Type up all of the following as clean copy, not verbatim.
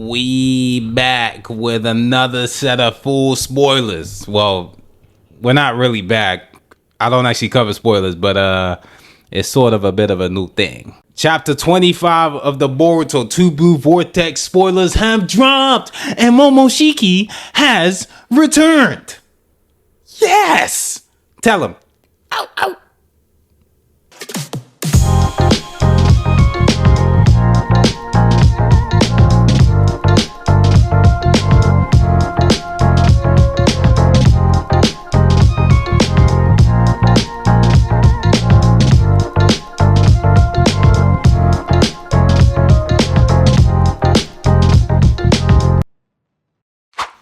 We back with another set of full spoilers. Well, we're not really back. I don't actually cover spoilers, but it's sort of a bit of a new thing. Chapter 25 of the Boruto 2 Blue Vortex spoilers have dropped, and Momoshiki has returned. Yes! Tell him. Ow, ow.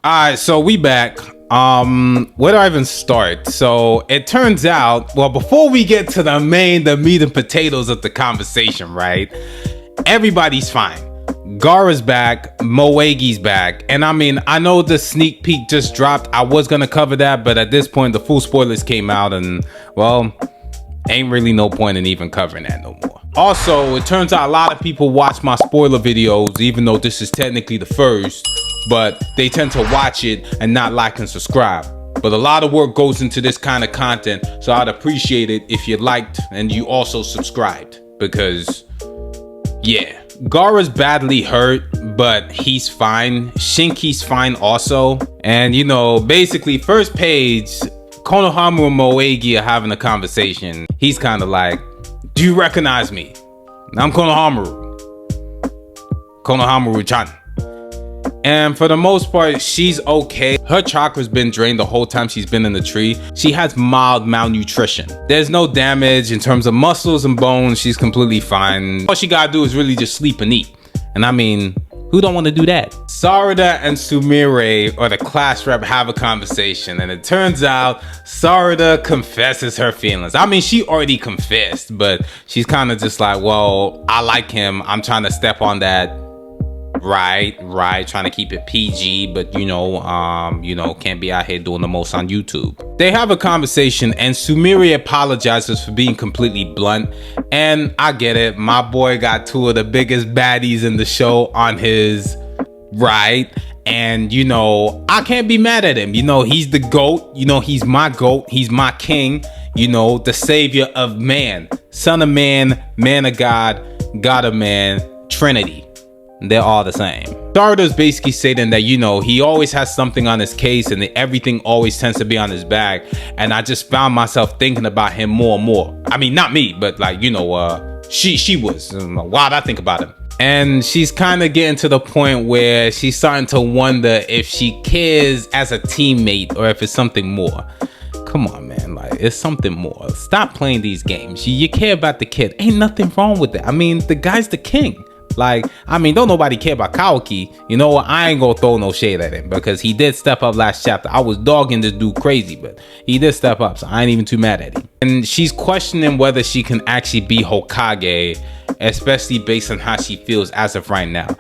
Alright, so we back. Where do I even start? So it turns out, well, before we get to the meat and potatoes of the conversation, right? Everybody's fine. Gaara's back, Moegi's back, and I mean, I know the sneak peek just dropped. I was gonna cover that, but at this point, the full spoilers came out, and well, ain't really no point in even covering that no more. Also, it turns out a lot of people watch my spoiler videos, even though this is technically the first, but they tend to watch it and not like and subscribe. But a lot of work goes into this kind of content, so I'd appreciate it if you liked and you also subscribed, because yeah, Gaara's badly hurt, but he's fine. Shinki's fine also. And you know, basically first page, Konohamaru and Moegi are having a conversation. He's kind of like, do you recognize me? I'm Konohamaru. Konohamaru-chan. And for the most part, she's okay. Her chakra's been drained the whole time she's been in the tree. She has mild malnutrition. There's no damage in terms of muscles and bones. She's completely fine. All she gotta do is really just sleep and eat. And I mean, who don't want to do that? Sarada and Sumire, or the class rep, have a conversation, and it turns out Sarada confesses her feelings. I mean, she already confessed, but she's kind of just like, well, I like him. I'm trying to step on that. Right, trying to keep it PG, but you know, can't be out here doing the most on YouTube. They have a conversation, and Sumire apologizes for being completely blunt, and I get it. My boy got two of the biggest baddies in the show on his right, and you know, I can't be mad at him. You know, he's the GOAT. You know, he's my GOAT. He's my king. You know, the savior of man, son of man, man of God, God of man, Trinity. They're all the same. Sarada's basically saying that, you know, he always has something on his case and everything always tends to be on his back. And I just found myself thinking about him more and more. I mean, not me, but like, you know, she was. Why'd I think about him? And she's kind of getting to the point where she's starting to wonder if she cares as a teammate or if it's something more. Come on, man, like, it's something more. Stop playing these games. You care about the kid. Ain't nothing wrong with it. I mean, the guy's the king. Like, I mean, don't nobody care about Kawaki. You know what? I ain't gonna throw no shade at him because he did step up last chapter. I was dogging this dude crazy, but he did step up, so I ain't even too mad at him. And she's questioning whether she can actually be Hokage, especially based on how she feels as of right now.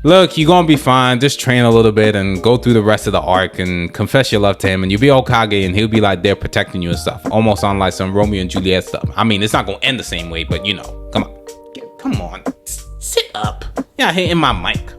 Look, you're gonna be fine. Just train a little bit and go through the rest of the arc and confess your love to him, and you'll be Hokage, and he'll be like there protecting you and stuff. Almost on like some Romeo and Juliet stuff. I mean, it's not gonna end the same way, but you know, come on. Sit up. Yeah, hitting my mic.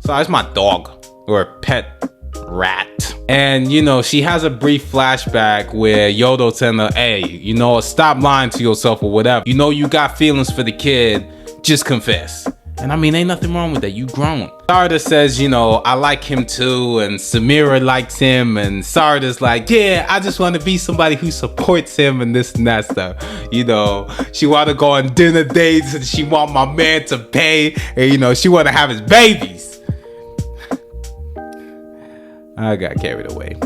So it's my dog, or pet rat. And you know, she has a brief flashback where Yodo telling her, hey, you know, stop lying to yourself or whatever. You know you got feelings for the kid, just confess. And I mean, ain't nothing wrong with that. You grown. Sarada says, you know, I like him too, and Samira likes him, and Sarada's like, yeah, I just want to be somebody who supports him and this and that stuff. You know, she want to go on dinner dates, and she want my man to pay, and you know, she want to have his babies. I got carried away.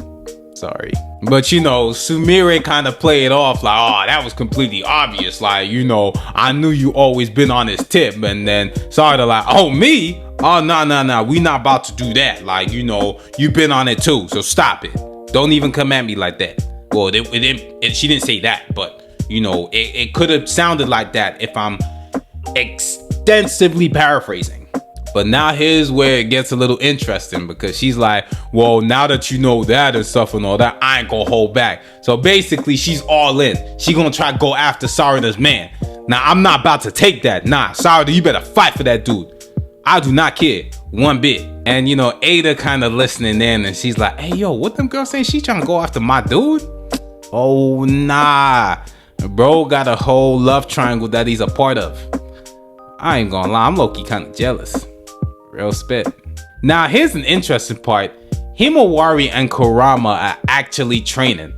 Sorry. But you know, Sumire kind of played it off like, oh, that was completely obvious. Like, you know, I knew you always been on his tip. And then Sarada like, oh, me? Oh, no. We not about to do that. Like, you know, you been on it too. So stop it. Don't even come at me like that. Well, she didn't say that. But, you know, it could have sounded like that if I'm extensively paraphrasing. But now here's where it gets a little interesting, because she's like, well, now that you know that and stuff and all that, I ain't gonna hold back. So basically, she's all in. She gonna try to go after Sarada's man. Now, I'm not about to take that. Nah, Sarada, you better fight for that dude. I do not care one bit. And you know, Ada kind of listening in, and she's like, hey yo, what them girls saying? She trying to go after my dude? Oh nah, bro got a whole love triangle that he's a part of. I ain't gonna lie, I'm low-key kind of jealous. Real spit. Now here's an interesting part. Himawari and Kurama are actually training.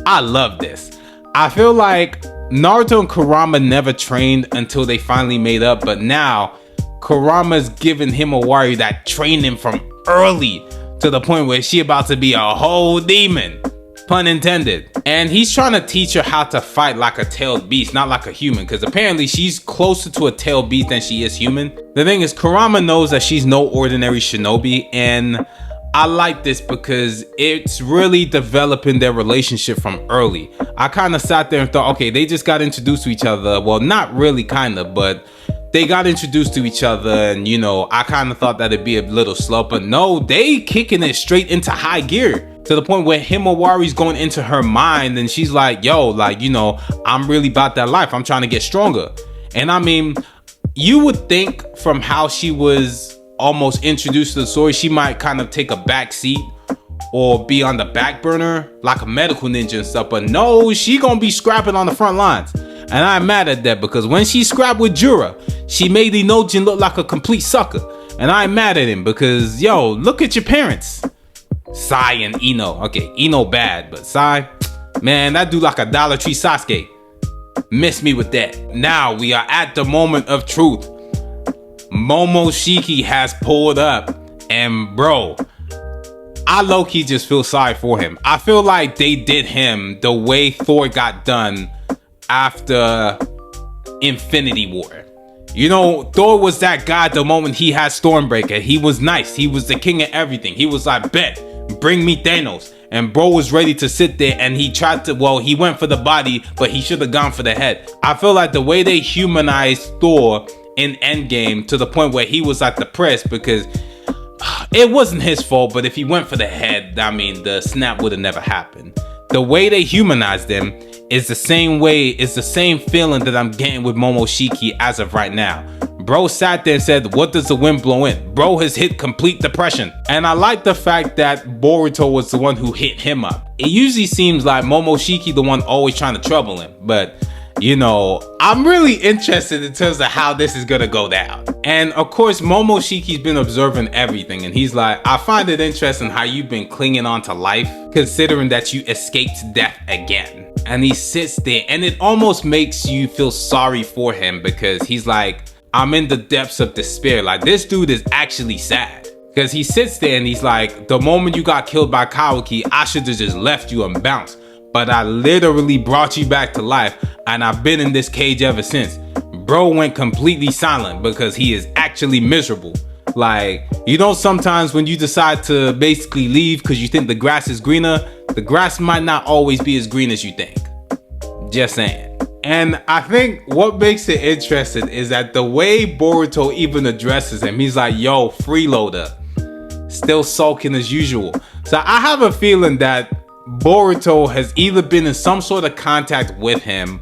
I love this. I feel like Naruto and Kurama never trained until they finally made up, but now Kurama's giving Himawari that training from early to the point where she about to be a whole demon. Pun intended. And he's trying to teach her how to fight like a tailed beast, not like a human, because apparently she's closer to a tailed beast than she is human. The thing is, Kurama knows that she's no ordinary shinobi, and I like this because it's really developing their relationship from early. I kind of sat there and thought, okay, they just got introduced to each other. Well, not really, kind of, but they got introduced to each other, and you know, I kind of thought that it'd be a little slow, but no, they kicking it straight into high gear to the point where Himawari's going into her mind, and she's like, yo, like, you know, I'm really about that life. I'm trying to get stronger. And I mean, you would think from how she was almost introduced to the story, she might kind of take a back seat or be on the back burner like a medical ninja and stuff, but no, she gonna be scrapping on the front lines. And I'm mad at that because when she scrapped with Jura, she made Inojin look like a complete sucker. And I'm mad at him because, yo, look at your parents. Sai and Ino. Okay, Ino bad, but Sai, man, that dude like a Dollar Tree Sasuke. Miss me with that. Now we are at the moment of truth. Momoshiki has pulled up, and bro, I low-key just feel sorry for him. I feel like they did him the way Thor got done after Infinity War. You know, Thor was that guy the moment he had Stormbreaker. He was nice. He was the king of everything. He was like, bet, bring me Thanos. And bro was ready to sit there, and he tried to, well, he went for the body, but he should have gone for the head. I feel like the way they humanized Thor in Endgame to the point where he was like depressed because it wasn't his fault, but if he went for the head, I mean, the snap would have never happened. The way they humanized him is the same way, it's the same feeling that I'm getting with Momoshiki as of right now. Bro sat there and said, what does the wind blow in? Bro has hit complete depression. And I like the fact that Boruto was the one who hit him up. It usually seems like Momoshiki the one always trying to trouble him, but you know, I'm really interested in terms of how this is gonna go down. And of course, Momoshiki's been observing everything, and he's like, I find it interesting how you've been clinging on to life, considering that you escaped death again. And he sits there, and it almost makes you feel sorry for him because he's like, I'm in the depths of despair. Like, this dude is actually sad. Because he sits there and he's like, the moment you got killed by Kawaki, I should have just left you and bounced. But I literally brought you back to life, and I've been in this cage ever since. Bro went completely silent because he is actually miserable. Like, you know, sometimes when you decide to basically leave because you think the grass is greener, the grass might not always be as green as you think. Just saying. And I think what makes it interesting is that the way Boruto even addresses him, he's like, yo, freeloader, still sulking as usual. So I have a feeling that Boruto has either been in some sort of contact with him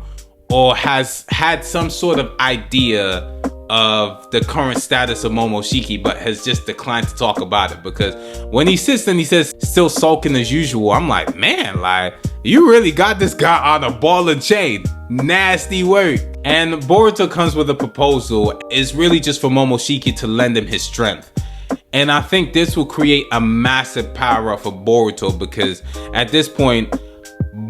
or has had some sort of idea of the current status of Momoshiki, but has just declined to talk about it. Because when he sits and he says still sulking as usual, I'm like, man, like, you really got this guy on a ball and chain. Nasty work. And Boruto comes with a proposal. It's really just for Momoshiki to lend him his strength. And I think this will create a massive power up for Boruto because at this point,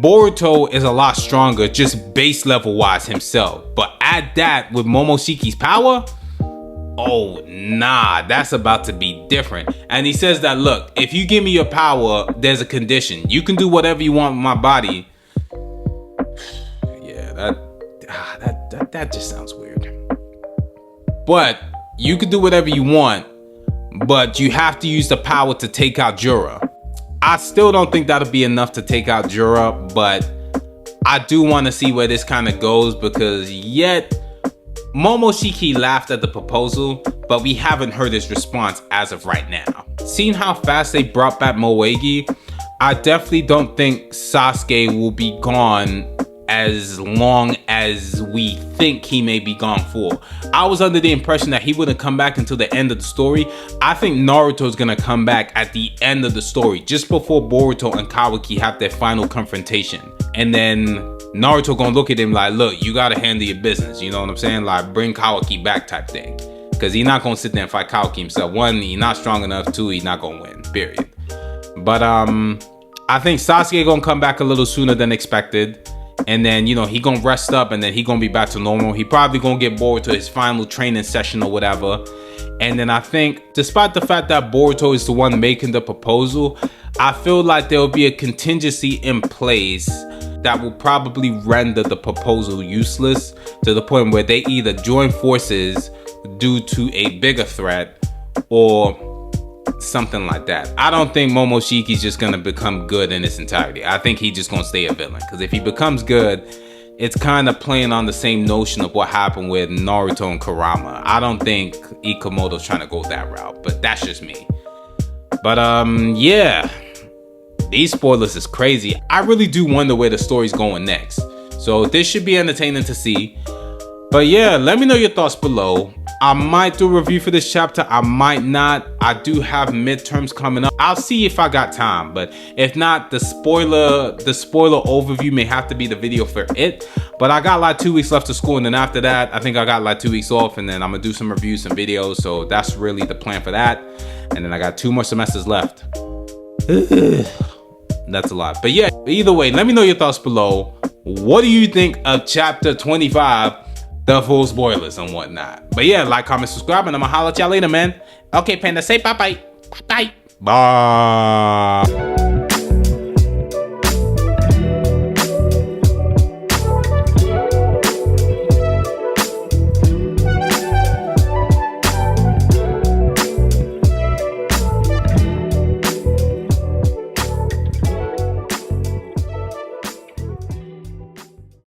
Boruto is a lot stronger just base level wise himself. But add that with Momoshiki's power, oh nah, that's about to be different. And he says that, look, if you give me your power, there's a condition. You can do whatever you want with my body. Yeah, that just sounds weird. But you can do whatever you want, but you have to use the power to take out Jura. I still don't think that'll be enough to take out Jura, but I do want to see where this kind of goes because yet Momoshiki laughed at the proposal, but we haven't heard his response as of right now. Seeing how fast they brought back Moegi, I definitely don't think Sasuke will be gone as long as we think he may be gone for. I was under the impression that he wouldn't come back until the end of the story. I think Naruto's gonna come back at the end of the story, just before Boruto and Kawaki have their final confrontation. And then Naruto gonna look at him like, look, you gotta handle your business, you know what I'm saying? Like, bring Kawaki back type thing. Because he's not gonna sit there and fight Kawaki himself. One, he's not strong enough. Two, he's not gonna win, period. But I think Sasuke gonna come back a little sooner than expected. And then, you know, he gonna rest up and then he gonna be back to normal. He probably gonna get Boruto his final training session or whatever. And then I think, despite the fact that Boruto is the one making the proposal, I feel like there will be a contingency in place that will probably render the proposal useless, to the point where they either join forces due to a bigger threat or something like that. I don't think Momoshiki's just gonna become good in its entirety. I think he's just gonna stay a villain, because if he becomes good, it's kind of playing on the same notion of what happened with Naruto and Kurama. I don't think Ikamoto's trying to go that route, but that's just me. But yeah, these spoilers is crazy. I really do wonder where the story's going next, so this should be entertaining to see. But yeah, let me know your thoughts below. I might do a review for this chapter, I might not. I do have midterms coming up. I'll see if I got time, but if not, the spoiler overview may have to be the video for it. But I got like 2 weeks left of school, and then after that, I think I got like 2 weeks off, and then I'm gonna do some reviews, some videos. So that's really the plan for that. And then I got 2 more semesters left. That's a lot. But yeah, either way, let me know your thoughts below. What do you think of chapter 25? The full spoilers and whatnot. But yeah, like, comment, subscribe, and I'm gonna holler at y'all later, man. Okay, Panda, say bye-bye. Bye-bye. Bye.